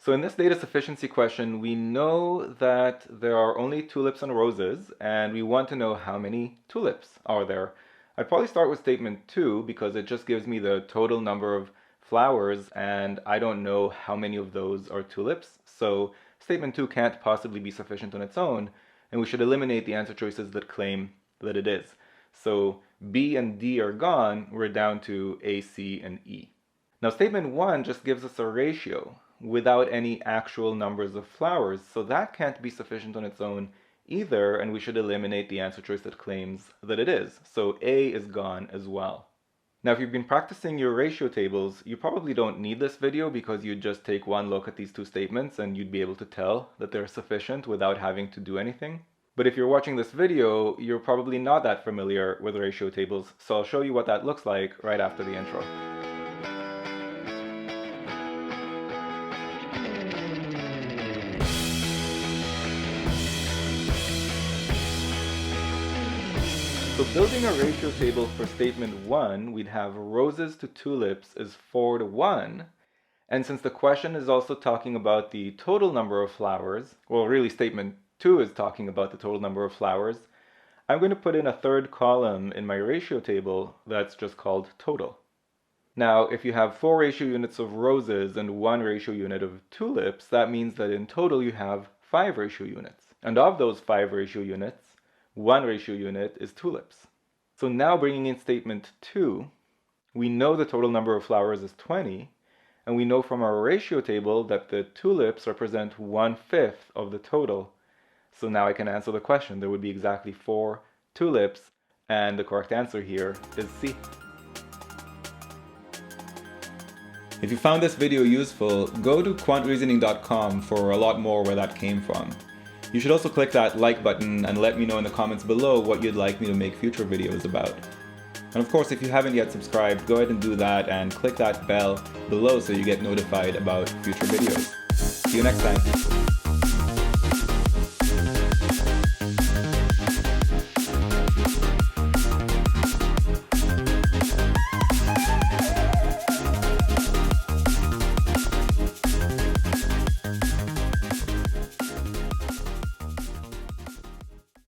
So in this data sufficiency question, we know that there are only tulips and roses, and we want to know how many tulips are there. I'd probably start with statement 2 because it just gives me the total number of flowers, and I don't know how many of those are tulips. So statement 2 can't possibly be sufficient on its own, and we should eliminate the answer choices that claim that it is. So B and D are gone, we're down to A, C, and E. Now statement 1 just gives us a ratio without any actual numbers of flowers, so that can't be sufficient on its own either, and we should eliminate the answer choice that claims that it is. So A is gone as well. Now if you've been practicing your ratio tables, you probably don't need this video because you'd just take one look at these two statements and you'd be able to tell that they're sufficient without having to do anything. But if you're watching this video, you're probably not that familiar with ratio tables, so I'll show you what that looks like right after the intro. So building a ratio table for statement 1, we'd have roses to tulips is 4:1. And since the question is also talking about the total number of flowers, well, really statement 2 is talking about the total number of flowers, I'm going to put in a third column in my ratio table that's just called total. Now, if you have 4 ratio units of roses and 1 ratio unit of tulips, that means that in total you have 5 ratio units. And of those 5 ratio units, 1 ratio unit is tulips. So now bringing in statement 2, we know the total number of flowers is 20, and we know from our ratio table that the tulips represent 1/5 of the total. So now I can answer the question. There would be exactly 4 tulips, and the correct answer here is C. If you found this video useful, go to quantreasoning.com for a lot more where that came from. You should also click that like button and let me know in the comments below what you'd like me to make future videos about. And of course, if you haven't yet subscribed, go ahead and do that and click that bell below so you get notified about future videos. See you next time.